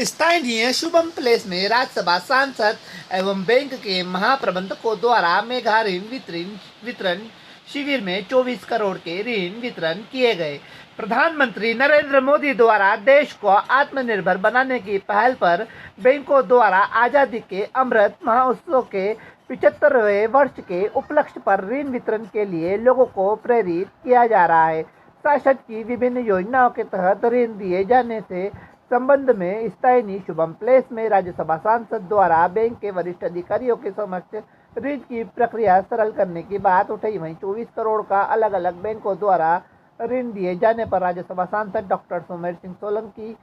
स्थानीय शुभम प्लेस में राज्यसभा सांसद एवं बैंक के महाप्रबंधकों द्वारा मेगा ऋण वितरण शिविर में 24 करोड़ के ऋण वितरण किए गए। प्रधानमंत्री नरेंद्र मोदी द्वारा देश को आत्मनिर्भर बनाने की पहल पर बैंकों द्वारा आज़ादी के अमृत महोत्सव के 75वें वर्ष के उपलक्ष्य पर ऋण वितरण के लिए लोगों को प्रेरित किया जा रहा है। शासन की विभिन्न योजनाओं के तहत ऋण दिए जाने से संबंध में स्थानीय शुभम प्लेस में राज्यसभा सांसद द्वारा बैंक के वरिष्ठ अधिकारियों के समक्ष ऋण की प्रक्रिया सरल करने की बात उठाई। वहीं 24 करोड़ का अलग अलग बैंकों द्वारा ऋण दिए जाने पर राज्यसभा सांसद डॉक्टर सुमेर सिंह सोलंकी,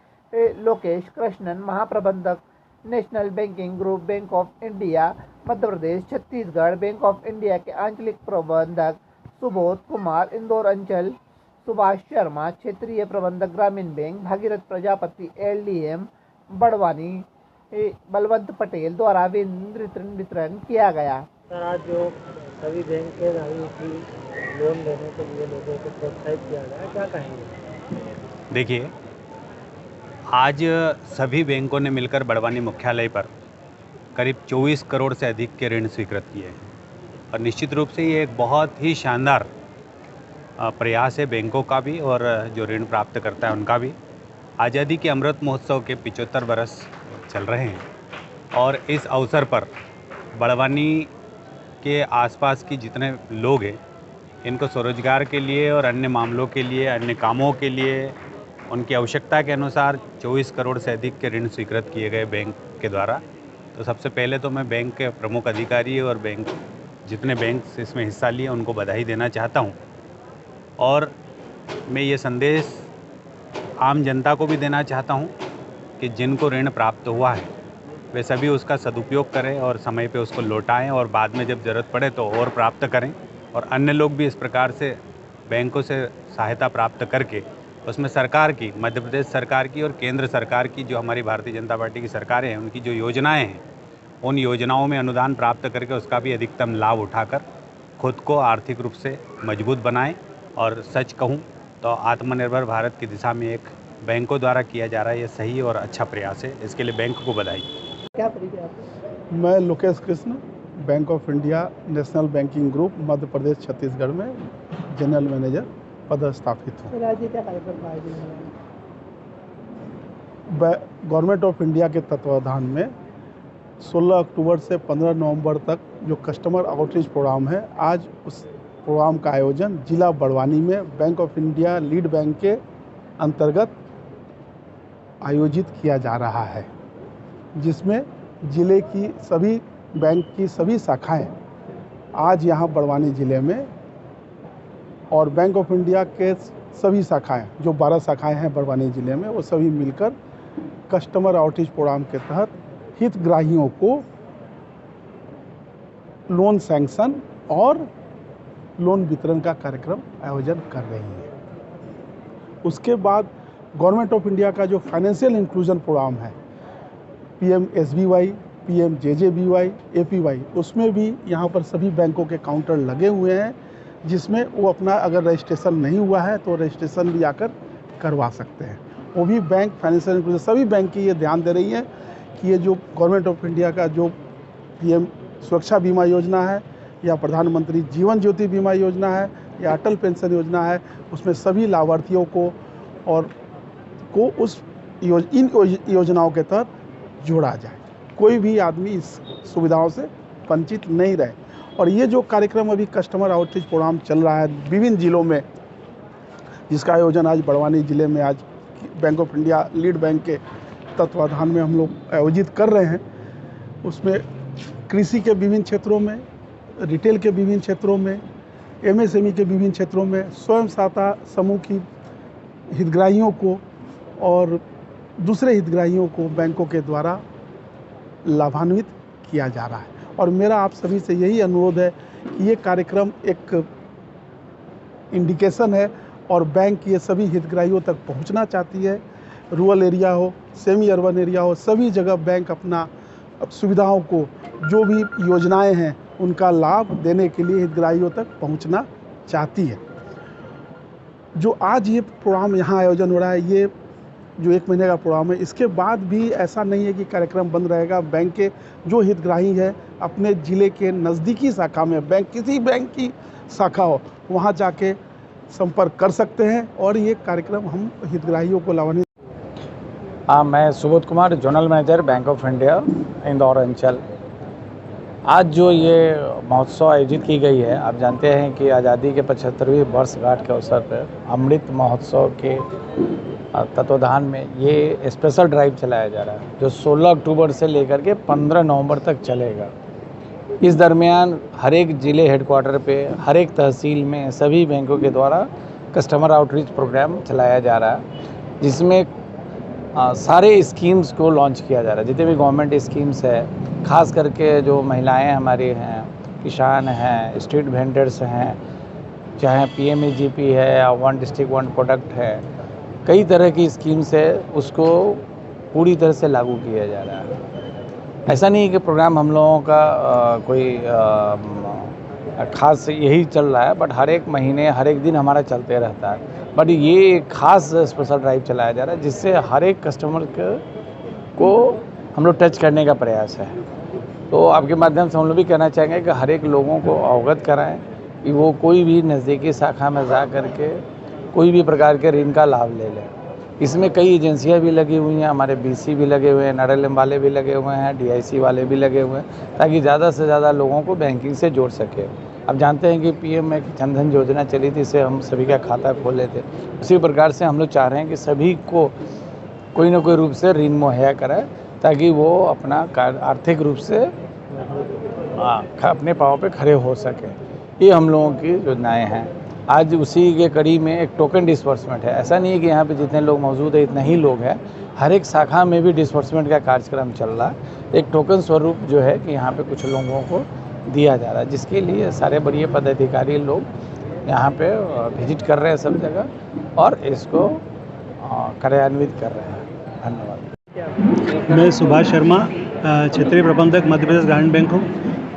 लोकेश कृष्णन, महाप्रबंधक national banking group, bank of India Madhya Pradesh Chhattisgarh, bank of India के आंचलिक प्रबंधक सुबोध कुमार, इंदौर अंचल सुभाष शर्मा, क्षेत्रीय प्रबंधक ग्रामीण बैंक भागीरथ प्रजापति, एलडीएम बड़वानी बलवंत पटेल द्वारा वितरण किया गया। सर, आज जो सभी बैंक के लोन लेने के लिए लोगों को प्रोत्साहित किया गया, क्या कहेंगे? देखिए, आज सभी बैंकों ने मिलकर बड़वानी मुख्यालय पर करीब 24 करोड़ से अधिक के ऋण स्वीकृत किए हैं और निश्चित रूप से ये एक बहुत ही शानदार प्रयास है बैंकों का भी और जो ऋण प्राप्त करता है उनका भी। आज़ादी के अमृत महोत्सव के 75 वर्ष चल रहे हैं और इस अवसर पर बड़वानी के आसपास की जितने लोग हैं इनको स्वरोजगार के लिए और अन्य मामलों के लिए, अन्य कामों के लिए उनकी आवश्यकता के अनुसार 24 करोड़ से अधिक के ऋण स्वीकृत किए गए बैंक के द्वारा। तो सबसे पहले तो मैं बैंक के प्रमुख अधिकारी और बैंक जितने बैंक इसमें हिस्सा लिए उनको बधाई देना चाहता हूँ और मैं ये संदेश आम जनता को भी देना चाहता हूँ कि जिनको ऋण प्राप्त हुआ है वे सभी उसका सदुपयोग करें और समय पे उसको लौटाएं और बाद में जब ज़रूरत पड़े तो और प्राप्त करें और अन्य लोग भी इस प्रकार से बैंकों से सहायता प्राप्त करके उसमें सरकार की, मध्य प्रदेश सरकार की और केंद्र सरकार की जो हमारी भारतीय जनता पार्टी की सरकारें हैं उनकी जो योजनाएँ हैं उन योजनाओं में अनुदान प्राप्त करके उसका भी अधिकतम लाभ उठाकर खुद को आर्थिक रूप से मजबूत बनाएं। और सच कहूं तो आत्मनिर्भर भारत की दिशा में एक बैंकों द्वारा किया जा रहा है ये सही और अच्छा प्रयास है, इसके लिए बैंक को बधाई। क्या परिचय आपका? मैं Lokesh Krishna, bank of India national banking group Madhya Pradesh Chhattisgarh में जनरल मैनेजर पदस्थापित हूँ। राज्य क्या कार्यक्रम आयोजन है? गवर्नमेंट ऑफ इंडिया के तत्वावधान में 16 अक्टूबर से 15 नवंबर तक जो कस्टमर आउटरीच प्रोग्राम है, आज उस प्रोग्राम का आयोजन जिला बड़वानी में bank of India lead bank के अंतर्गत आयोजित किया जा रहा है, जिसमें जिले की सभी बैंक की सभी शाखाएं आज यहां बड़वानी ज़िले में और बैंक ऑफ इंडिया के सभी शाखाएं जो 12 शाखाएं हैं बड़वानी ज़िले में वो सभी मिलकर कस्टमर आउटरीच प्रोग्राम के तहत हितग्राहियों को लोन सैंक्शन और लोन वितरण का कार्यक्रम आयोजन कर रही है। उसके बाद गवर्नमेंट ऑफ इंडिया का जो फाइनेंशियल इंक्लूजन प्रोग्राम है PMSBY, PMJJBY, APY, उसमें भी यहाँ पर सभी बैंकों के काउंटर लगे हुए हैं, जिसमें वो अपना अगर रजिस्ट्रेशन नहीं हुआ है तो रजिस्ट्रेशन भी आकर करवा सकते हैं। वो भी बैंक फाइनेंशियल इंक्लूजन सभी बैंक की ये ध्यान दे रही है कि ये जो गवर्नमेंट ऑफ इंडिया का जो PM सुरक्षा बीमा योजना है या प्रधानमंत्री जीवन ज्योति बीमा योजना है या अटल पेंशन योजना है, उसमें सभी लाभार्थियों को इन योजनाओं के तहत जोड़ा जाए, कोई भी आदमी इस सुविधाओं से वंचित नहीं रहे। और ये जो कार्यक्रम अभी कस्टमर आउटरीच प्रोग्राम चल रहा है विभिन्न जिलों में, जिसका आयोजन आज बड़वानी ज़िले में आज bank of India lead bank के तत्वाधान में हम लोग आयोजित कर रहे हैं, उसमें कृषि के विभिन्न क्षेत्रों में, रिटेल के विभिन्न क्षेत्रों में, MSME के विभिन्न क्षेत्रों में स्वयं सहायता समूह की हितग्राहियों को और दूसरे हितग्राहियों को बैंकों के द्वारा लाभान्वित किया जा रहा है। और मेरा आप सभी से यही अनुरोध है कि ये कार्यक्रम एक इंडिकेशन है और बैंक ये सभी हितग्राहियों तक पहुंचना चाहती है। रूरल एरिया हो, सेमी अर्बन एरिया हो, सभी जगह बैंक अपना सुविधाओं को, जो भी योजनाएं हैं उनका लाभ देने के लिए हितग्राहियों तक पहुंचना चाहती है। जो आज ये प्रोग्राम यहाँ आयोजन हो रहा है, ये जो 1 महीने का प्रोग्राम है, इसके बाद भी ऐसा नहीं है कि कार्यक्रम बंद रहेगा। बैंक के जो हितग्राही है अपने ज़िले के नज़दीकी शाखा में, बैंक किसी बैंक की शाखा हो, वहाँ जाके संपर्क कर सकते हैं और ये कार्यक्रम हम हितग्राहियों को लाभान्वित। हाँ, मैं Subodh Kumar, zonal manager bank of India Indore अंचल। आज जो ये महोत्सव आयोजित की गई है, आप जानते हैं कि आज़ादी के 75वीं वर्षगांठ के अवसर पर अमृत महोत्सव के तत्वाधान में ये स्पेशल ड्राइव चलाया जा रहा है, जो 16 अक्टूबर से लेकर के 15 नवंबर तक चलेगा। इस दरमियान हर एक ज़िले हेडक्वार्टर पे, हर एक तहसील में सभी बैंकों के द्वारा कस्टमर आउटरीच प्रोग्राम चलाया जा रहा है, जिसमें सारे स्कीम्स को लॉन्च किया जा रहा है। जितने भी गवर्नमेंट स्कीम्स है, खास करके जो महिलाएं हमारी हैं, किसान हैं, स्ट्रीट वेंडर्स हैं, चाहे PMAGP है या वन डिस्ट्रिक्ट वन प्रोडक्ट है, कई तरह की स्कीम्स है, उसको पूरी तरह से लागू किया जा रहा है। ऐसा नहीं है कि प्रोग्राम हम लोगों का कोई खास यही चल रहा है, बट हर एक महीने हर एक दिन हमारा चलते रहता है। बट ये एक खास स्पेशल ड्राइव चलाया जा रहा है, जिससे हर एक कस्टमर को हम लोग टच करने का प्रयास है। तो आपके माध्यम से हम लोग भी कहना चाहेंगे कि हर एक लोगों को अवगत कराएं कि वो कोई भी नज़दीकी शाखा में जा करके कोई भी प्रकार के ऋण का लाभ ले लें। इसमें कई एजेंसियां भी लगी हुई हैं, हमारे BC भी लगे हुए हैं, NRLM वाले भी लगे हुए हैं, DIC वाले भी लगे हुए हैं, ताकि ज़्यादा से ज़्यादा लोगों को बैंकिंग से जोड़ सके। अब जानते हैं कि PM जन धन योजना चली थी, इससे हम सभी का खाता खोले थे। उसी प्रकार से हम लोग चाह रहे हैं कि सभी को कोई ना कोई रूप से ऋण मुहैया कराए, ताकि वो अपना आर्थिक रूप से अपने पाँव पे खड़े हो सके। ये हम लोगों की योजनाएं हैं। आज उसी के कड़ी में एक टोकन डिस्बर्समेंट है। ऐसा नहीं है कि यहाँ पे जितने लोग मौजूद है इतना ही लोग हैं, हर एक शाखा में भी डिस्बर्समेंट का कार्यक्रम चल रहा है। एक टोकन स्वरूप जो है कि यहाँ पे कुछ लोगों को दिया जा रहा है, जिसके लिए सारे बड़े पदाधिकारी लोग यहाँ पे विजिट कर रहे हैं सब जगह और इसको कार्यान्वित कर रहे हैं। धन्यवाद। मैं सुभाष शर्मा, क्षेत्रीय प्रबंधक मध्य प्रदेश ग्रामीण बैंक हूँ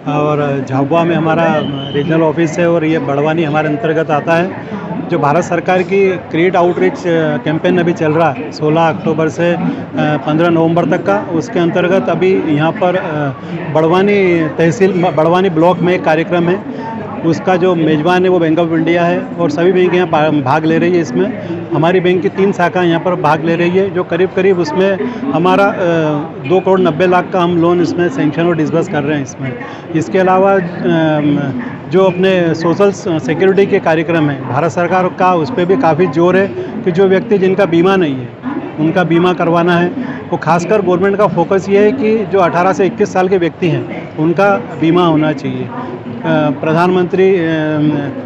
और झाबुआ में हमारा रीजनल ऑफिस है और ये बड़वानी हमारे अंतर्गत आता है। जो भारत सरकार की क्रिएट आउटरीच कैंपेन अभी चल रहा है 16 अक्टूबर से 15 नवंबर तक का, उसके अंतर्गत अभी यहाँ पर बड़वानी तहसील बड़वानी ब्लॉक में एक कार्यक्रम है। उसका जो मेज़बान है वो बैंक ऑफ इंडिया है और सभी बैंक यहाँ भाग ले रही है। इसमें हमारी बैंक की 3 शाखा यहाँ पर भाग ले रही है, जो करीब उसमें हमारा 2 करोड़ 90 लाख का हम लोन इसमें सेंक्शन और डिसबर्स कर रहे हैं इसमें। इसके अलावा जो अपने सोशल सिक्योरिटी के कार्यक्रम है भारत सरकार का, उस पर भी काफ़ी जोर है कि जो व्यक्ति जिनका बीमा नहीं है उनका बीमा करवाना है। वो खासकर गवर्नमेंट का फोकस ये है कि जो 18 से 21 साल के व्यक्ति हैं उनका बीमा होना चाहिए। प्रधानमंत्री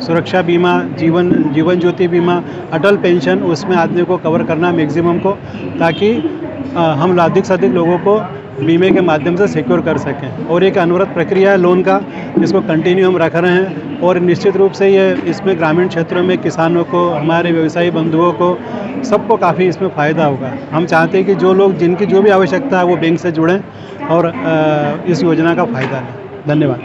सुरक्षा बीमा, जीवन ज्योति बीमा, अटल पेंशन, उसमें आदमी को कवर करना मैक्सिमम को, ताकि हम अधिक से अधिक लोगों को बीमे के माध्यम से सिक्योर कर सकें। और एक अनवरत प्रक्रिया है लोन का, जिसको कंटिन्यू हम रख रहे हैं और निश्चित रूप से ये इसमें ग्रामीण क्षेत्रों में किसानों को, हमारे व्यवसायी बंधुओं को, सबको काफ़ी इसमें फ़ायदा होगा। हम चाहते हैं कि जो लोग जिनकी जो भी आवश्यकता है वो बैंक से जुड़ें और इस योजना का फ़ायदा लें। धन्यवाद।